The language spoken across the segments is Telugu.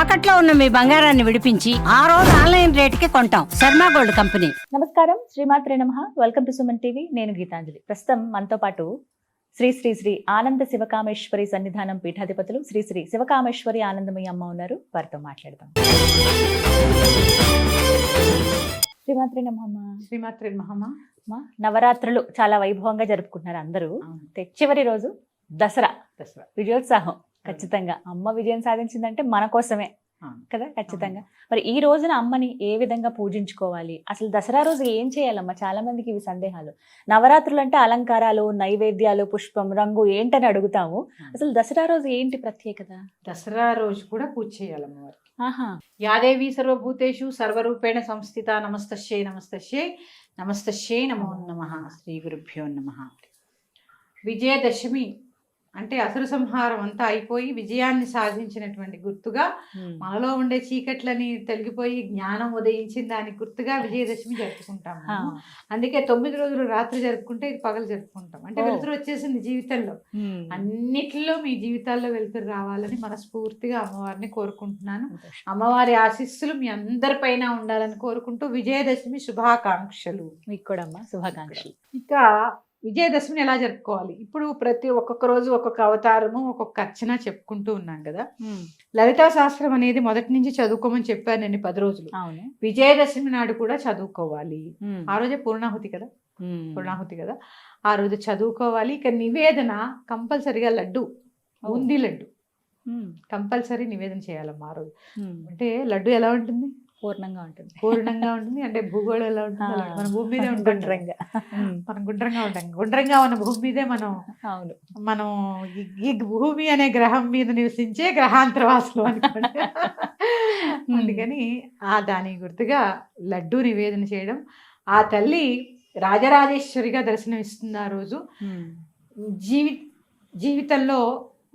తాకట్లో ఉన్న మీ బంగారాన్ని విడిపించి ఆ రోజు ఆన్లైన్ రేటుకి కొంటాం. Sharma gold company. నమస్కారం, శ్రీమాత్రే నమః. Welcome to Suman TV. నేను గీతాంజలి. ప్రస్తుతం మనతో పాటు శ్రీ శ్రీ శ్రీ ఆనంద శివకామేశ్వరి సన్నిధానం పీఠాధిపతులు శ్రీ శ్రీ శివకామేశ్వరి ఆనందమయ్య అమ్మ ఉన్నారు. వారితో మాట్లాడదాం. శ్రీమాత్రే నమః. శ్రీమాత్రే నమః. నవరాత్రులు చాలా వైభవంగా జరుపుకుంటున్నారు అందరూ. చివరి రోజు దసరా విజయోత్సాహం. ఖచ్చితంగా అమ్మ విజయం సాధించిందంటే మన కోసమే కదా, ఖచ్చితంగా. మరి ఈ రోజున అమ్మని ఏ విధంగా పూజించుకోవాలి, అసలు దసరా రోజు ఏం చేయాలమ్మా? చాలా మందికి ఇవి సందేహాలు. నవరాత్రులు అంటే అలంకారాలు, నైవేద్యాలు, పుష్పం, రంగు ఏంటని అడుగుతాము. అసలు దసరా రోజు ఏంటి ప్రత్యేకత? దసరా రోజు కూడా పూజ చేయాలమ్మ వారికి. యాదేవి సర్వభూతేషు సర్వరూపేణ సంస్థిత. నమస్తశ్యై నమస్తశ్యై నమస్తశ్యై నమో నమః. శ్రీ గురుభ్యో నమః. విజయదశమి అంటే అసుర సంహారం అంతా అయిపోయి విజయాన్ని సాధించినటువంటి గుర్తుగా, మనలో ఉండే చీకట్లని తొలగిపోయి జ్ఞానం ఉదయించిన దానికి గుర్తుగా విజయదశమి జరుపుకుంటాము. అందుకే 9 రోజులు రాత్రి జరుపుకుంటే ఇది పగలు జరుపుకుంటాం. అంటే వెలుతురు వచ్చేసింది జీవితంలో. అన్నిటిలో మీ జీవితాల్లో వెలుతురు రావాలని మనస్ఫూర్తిగా అమ్మవారిని కోరుకుంటున్నాను. అమ్మవారి ఆశీస్సులు మీ అందరిపైన ఉండాలని కోరుకుంటూ విజయదశమి శుభాకాంక్షలు. మీకు కూడా అమ్మా శుభాకాంక్షలు. ఇక విజయదశమిని ఎలా జరుపుకోవాలి? ఇప్పుడు ఒక్కొక్క రోజు ఒక్కొక్క అవతారము, ఒక్కొక్క అర్చన చెప్పుకుంటూ ఉన్నాం కదా. లలితా శాస్త్రం అనేది మొదటి నుంచి చదువుకోమని చెప్పాను నేను 10 రోజులు. విజయదశమి నాడు కూడా చదువుకోవాలి. ఆ రోజే పూర్ణాహుతి కదా, ఆ రోజు చదువుకోవాలి. ఇక నివేదన కంపల్సరిగా లడ్డు, బూందీ లడ్డు కంపల్సరీ నివేదన చేయాలమ్మా ఆ రోజు. అంటే లడ్డు ఎలా ఉంటుంది? పూర్ణంగా ఉంటుంది. అంటే భూగోళం ఎలా ఉంటుంది? మన భూమి మీదే ఉంటుంది. మనం గుండ్రంగా ఉంటాం. గుండ్రంగా ఉన్న భూమి మీదే మనం ఈ భూమి అనే గ్రహం మీద నివసించే గ్రహాంతరవాసులు అనుకోండి. అందుకని దాని గుర్తుగా లడ్డు నివేదన చేయడం. ఆ తల్లి రాజరాజేశ్వరిగా దర్శనమిస్తుంది ఆ రోజు. జీవితంలో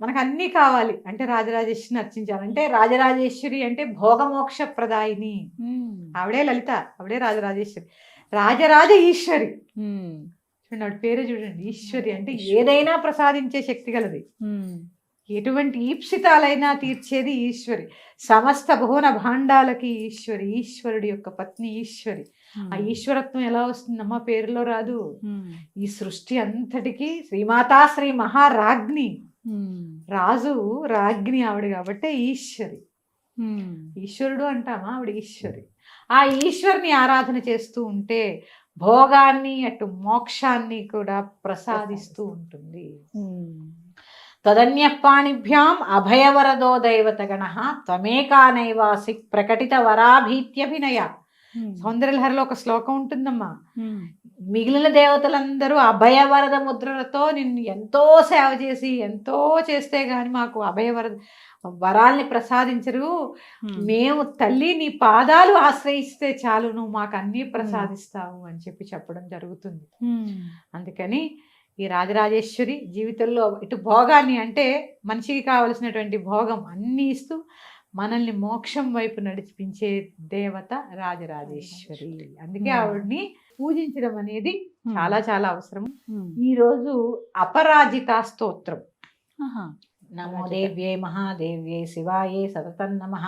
మనకు అన్నీ కావాలి అంటే రాజరాజేశ్వరిని అర్చించాలంటే, రాజరాజేశ్వరి అంటే భోగమోక్ష ప్రదాయిని. ఆవిడే లలిత, ఆవిడే రాజరాజేశ్వరి. రాజరాజ ఈశ్వరి చూడండి, ఆవిడ పేరే చూడండి. ఈశ్వరి అంటే ఏదైనా ప్రసాదించే శక్తి గలది. ఎటువంటి ఈప్సితాలైనా తీర్చేది ఈశ్వరి. సమస్త భువన భాండాలకి ఈశ్వరి. ఈశ్వరుడి యొక్క పత్ని ఈశ్వరి. ఆ ఈశ్వరత్వం ఎలా వస్తుందమ్మా? పేరులో రాదు. ఈ సృష్టి అంతటికి శ్రీమాతా శ్రీ మహారాజ్ఞి, రాజు రాజ్ఞి ఆవిడ కాబట్టి ఈశ్వరి. ఈశ్వరుడు అంటామా, ఆవిడ ఈశ్వరి. ఆ ఈశ్వరిని ఆరాధన చేస్తూ ఉంటే భోగాన్ని అటు మోక్షాన్ని కూడా ప్రసాదిస్తూ ఉంటుంది. తదన్యపాణిభ్యాం అభయవరదో దైవతగణ త్వమేకానైవాసి ప్రకటిత వరాభీత్యభినయ. సౌందర్యలహరిలో ఒక శ్లోకం ఉంటుందమ్మా. మిగిలిన దేవతలందరూ అభయవరద ముద్రలతో నిన్ను ఎంతో సేవ చేసి ఎంతో చేస్తే గాని మాకు అభయవరద వరాల్ని ప్రసాదించరు. మేము తల్లి నీ పాదాలు ఆశ్రయిస్తే చాలు, నువ్వు మాకు అన్నీ ప్రసాదిస్తావు అని చెప్పడం జరుగుతుంది. అందుకని ఈ రాజరాజేశ్వరి జీవితంలో ఇటు భోగాన్ని అంటే మనిషికి కావలసినటువంటి భోగం అన్నీ ఇస్తూ మనల్ని మోక్షం వైపు నడిపించే దేవత రాజరాజేశ్వరి. అందుకే ఆవిడ్ని పూజించడం అనేది చాలా చాలా అవసరం. ఈ రోజు అపరాజితా స్తోత్రం. నమో దేవ్యై మహాదేవ్యై శివాయే సతతం నమః.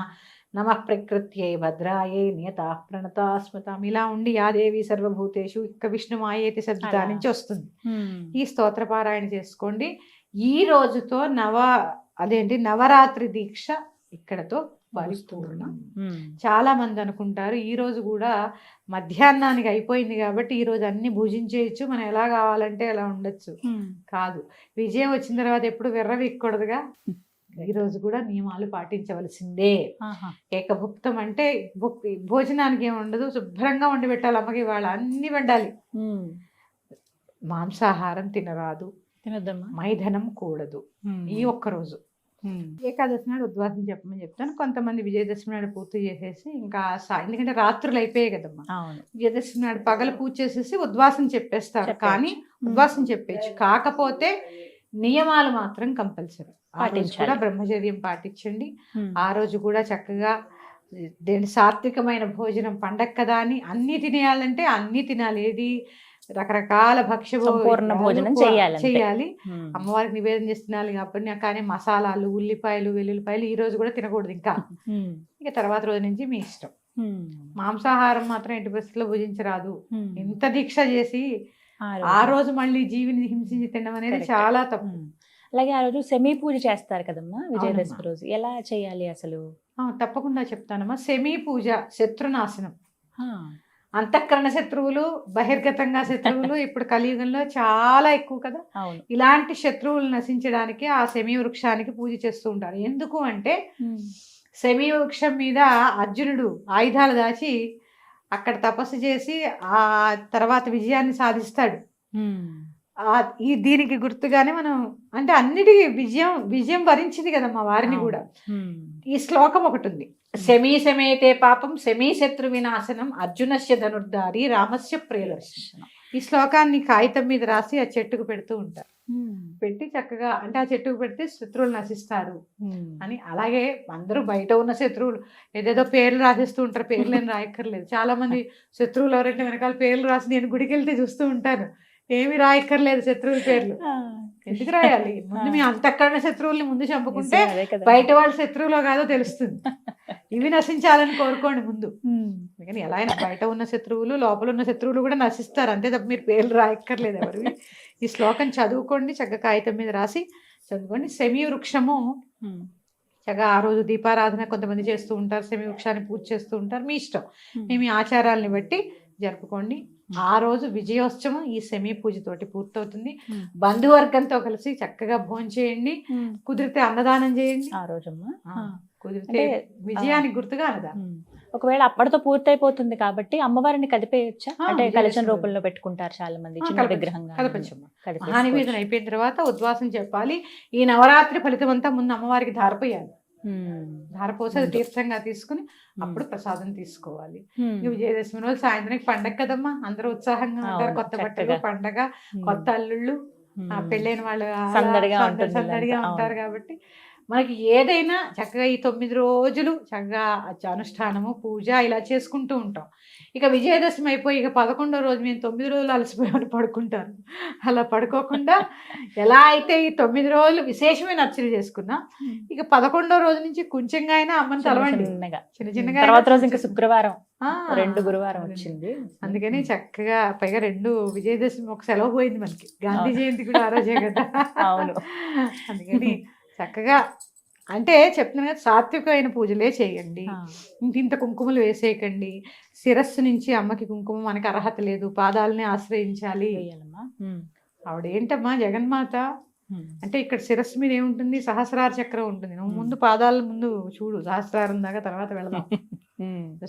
నమః ప్రకృత్యై భద్రాయై నియతా ప్రణతా స్మృతం. ఇలా ఉండి యాదేవి సర్వభూతేషు ఇక్క విష్ణుమాయేతి శబ్దా నుంచి వస్తుంది. ఈ స్తోత్ర పారాయణ చేసుకోండి. ఈ రోజుతో నవరాత్రి దీక్ష ఇక్కడతో పరిపూర్ణం. చాలా మంది అనుకుంటారు ఈ రోజు కూడా మధ్యాహ్నానికి అయిపోయింది కాబట్టి ఈ రోజు అన్ని భుజించేయచ్చు, మనం ఎలా కావాలంటే ఎలా ఉండొచ్చు. కాదు, విజయం వచ్చిన తర్వాత ఎప్పుడు విర్రవీక్కూడదుగా. ఈ రోజు కూడా నియమాలు పాటించవలసిందే. ఏకభుక్తం అంటే భోజనానికి ఏమి ఉండదు, శుభ్రంగా వండి పెట్టాలి. అమ్మకి వాళ్ళ అన్ని వండాలి. మాంసాహారం తినదమ్మా, మైథనం కూడదు ఈ ఒక్కరోజు. ఏకాదశి నాడు ఉద్వాసం చెప్పమని చెప్తాను. కొంతమంది విజయదశమి నాడు పూర్తి చేసేసి ఇంకా ఎందుకంటే రాత్రులు అయిపోయాయి కదమ్మా. విజయదశమి నాడు పగలు పూజ చేసేసి ఉద్వాసం చెప్పేస్తారు. కానీ ఉద్వాసం చెప్పేచ్చు, కాకపోతే నియమాలు మాత్రం కంపల్సరీ. ఆ రోజు కూడా బ్రహ్మచర్యం పాటించండి. ఆ రోజు కూడా చక్కగా సాత్వికమైన భోజనం, పండగ కదా అని అన్ని తినేయాలంటే అన్ని తినాలి. ఏది రకరకాల భక్ష్య సంపూర్ణ భోజనం చేయాలి. చేయాలి. అమ్మవారికి నివేదన చేస్తున్నారు కాబట్టి కానీ మసాలాలు, ఉల్లిపాయలు, వెల్లుల్లిపాయలు ఈ రోజు కూడా తినకూడదు. ఇంకా ఇక తర్వాత రోజు నుంచి మీ ఇష్టం. మాంసాహారం మాత్రం ఎట్టి పరిస్థితుల్లో భుజించరాదు. ఎంత దీక్ష చేసి ఆ రోజు మళ్ళీ జీవిని హింసించి తినడం అనేది చాలా తప్పు. అలాగే ఆ రోజు సెమీ పూజ చేస్తారు కదమ్మా విజయదశమి రోజు, ఎలా చేయాలి అసలు? తప్పకుండా చెప్తానమ్మా. సెమీ పూజ శత్రునాశనం. అంతఃకరణ శత్రువులు, బహిర్గతంగా శత్రువులు ఇప్పుడు కలియుగంలో చాలా ఎక్కువ కదా. ఇలాంటి శత్రువులు నశించడానికి ఆ సెమీ వృక్షానికి పూజ చేస్తూ ఉంటారు. ఎందుకు అంటే సెమీ వృక్షం మీద అర్జునుడు ఆయుధాలు దాచి అక్కడ తపస్సు చేసి ఆ తర్వాత విజయాన్ని సాధిస్తాడు. ఈ దీనికి గుర్తుగానే మనం అంటే అన్నిటికీ విజయం వరించింది కదమ్మా వారిని కూడా. ఈ శ్లోకం ఒకటి ఉంది, శమీ శమేతే పాపం శమీ శత్రు వినాశనం అర్జునస్య ధనుర్ధారి రామస్య ప్రియదర్శనం. ఈ శ్లోకాన్ని కాగితం మీద రాసి ఆ చెట్టుకు పెడుతూ ఉంటారు. పెట్టి చక్కగా అంటే ఆ చెట్టుకు పెడితే శత్రువులు నశిస్తారు అని. అలాగే అందరూ బయట ఉన్న శత్రువులు ఏదేదో పేర్లు రాసేస్తూ ఉంటారు. పేర్లు ఏం రాయక్కర్లేదు. చాలా మంది శత్రువులు ఎవరంటే వెనకాల పేర్లు రాసి నేను గుడికి వెళ్తే చూస్తూ ఉంటాను. ఏమి రాయక్కర్లేదు శత్రువుల పేర్లు. ఎందుకు రాయాలి? ముందు మీ అంతఃకరణ శత్రువుల్ని ముందు చంపుకుంటే బయట వాళ్ళ శత్రువులో కాదో తెలుస్తుంది. ఇవి నశించాలని కోరుకోండి ముందు. కానీ ఎలా అయినా బయట ఉన్న శత్రువులు, లోపల ఉన్న శత్రువులు కూడా నశిస్తారు. అంతే తప్ప మీరు పేర్లు రాయక్కర్లేదు ఎవరివి. ఈ శ్లోకం చదువుకోండి, చక్కగా కాగితం మీద రాసి చదువుకోండి. సెమీ వృక్షము చక్కగా ఆ రోజు దీపారాధన కొంతమంది చేస్తూ ఉంటారు, సెమీ వృక్షాన్ని పూజ చేస్తూ ఉంటారు. మీ ఇష్టం. మీ ఆచారాలని బట్టి జరుపుకోండి. ఆ రోజు విజయోత్సవం ఈ సెమీ పూజతోటి పూర్తవుతుంది. బంధువర్గంతో కలిసి చక్కగా భోజనం చేయండి. కుదిరితే అన్నదానం చేయండి ఆ రోజమ్మా. కుదిరితే విజయానికి గుర్తుగా అన్నదానం. ఒకవేళ అప్పటితో పూర్తయిపోతుంది కాబట్టి అమ్మవారిని కదిపేయచ్చా? అంటే కలశం రూపంలో పెట్టుకుంటారు చాలా మంది, చిన్న విగ్రహంగా. మహానివేదన అయిపోయిన తర్వాత ఉద్వాసం చెప్పాలి. ఈ నవరాత్రి ఫలితం అంతా ముందు అమ్మవారికి ధారపోయాలి. ధారపోసి అది తీర్థంగా తీసుకుని అప్పుడు ప్రసాదం తీసుకోవాలి. విజయదశమి రోజు సాయంత్రానికి పండగ కదమ్మా, అందరూ ఉత్సాహంగా ఉంటారు. కొత్త బట్టలు, పండగ, కొత్త అల్లుళ్ళు, పెళ్ళైన వాళ్ళు సందడిగా ఉంటారు. కాబట్టి మనకి ఏదైనా చక్కగా ఈ 9 రోజులు చక్కగా అనుష్ఠానము, పూజ ఇలా చేసుకుంటూ ఉంటాం. ఇక విజయదశమి అయిపోయి ఇక 11వ రోజు మేము 9 రోజులు అలసిపోయామని పడుకుంటారు. అలా పడుకోకుండా ఎలా అయితే ఈ 9 రోజులు విశేషమైన అర్చన చేసుకున్నా ఇక 11వ రోజు నుంచి కొంచెంగా అయినా అమ్మని తలవండి. చిన్న చిన్నగా తర్వాత రోజు ఇంకా శుక్రవారం 2 గురువారం వచ్చింది. అందుకని చక్కగా పైగా 2 విజయదశమి ఒక సెలవు పోయింది మనకి. గాంధీ జయంతి కూడా ఆ రోజే కదా. అవును. అందుకని చక్కగా అంటే చెప్తున్నాను కదా, సాత్వికమైన పూజలే చేయండి. ఇంత కుంకుమలు వేసేయకండి. శిరస్సు నుంచి అమ్మకి కుంకుమ మనకి అర్హత లేదు, పాదాలని ఆశ్రయించాలి. ఆవిడేంటమ్మా జగన్మాత అంటే ఇక్కడ శిరస్సు మీద ఏముంటుంది? సహస్రార చక్రం ఉంటుంది. నువ్వు ముందు పాదాల ముందు చూడు, సహస్రారం దాకా తర్వాత వెళదాం.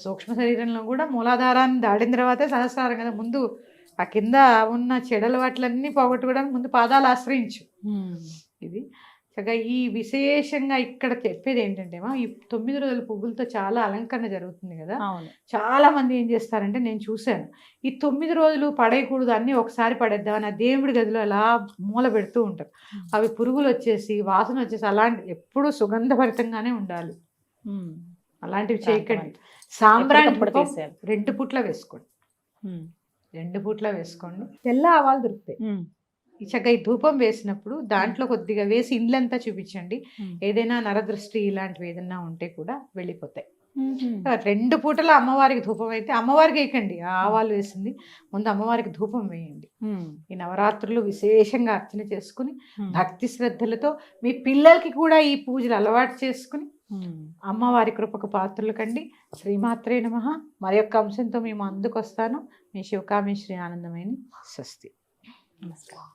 సూక్ష్మ శరీరంలో కూడా మూలాధారాన్ని దాడిన తర్వాతే సహస్రారం కదా. ముందు ఆ కింద ఉన్న చెడల వాటిలన్నీ పోగొట్టుకోవడానికి ముందు పాదాలు ఆశ్రయించు. ఇది చక్కగా ఈ విశేషంగా ఇక్కడ చెప్పేది ఏంటంటే ఈ 9 రోజుల పువ్వులతో చాలా అలంకరణ జరుగుతుంది కదా. చాలా మంది ఏం చేస్తారంటే నేను చూశాను, ఈ 9 రోజులు పడేయకూడదు, అన్నీ ఒకసారి పడేద్దామని ఆ దేవుడి గదిలో అలా మూల పెడుతూ ఉంటారు. అవి పురుగులు వచ్చేసి వాసన వచ్చేసి అలాంటి ఎప్పుడూ సుగంధభరితంగానే ఉండాలి. అలాంటివి చేయకండి. సాంబ్రాణి 2 పూట్ల వేసుకోండి. 2 పూట్ల వేసుకోండి. తెల్ల ఆవాలు దొరుకుతాయి. చక్కగా ఈ ధూపం వేసినప్పుడు దాంట్లో కొద్దిగా వేసి ఇండ్లంతా చూపించండి. ఏదైనా నరదృష్టి ఇలాంటివి ఏదైనా ఉంటే కూడా వెళ్ళిపోతాయి. 2 పూటల అమ్మవారికి ధూపం అయితే అమ్మవారికి వేయకండి, ఆవాలు వేసింది ముందు అమ్మవారికి ధూపం వేయండి. ఈ నవరాత్రులు విశేషంగా అర్చన చేసుకుని భక్తి శ్రద్ధలతో మీ పిల్లలకి కూడా ఈ పూజలు అలవాటు చేసుకుని అమ్మవారి కృపకు పాత్రలు కండి. శ్రీమాత్రే నమః. మరి యొక్క అంశంతో మేము అందుకు వస్తాను. మీ శివకామేశ్వరి ఆనందమైన స్వస్తి. నమస్కారం.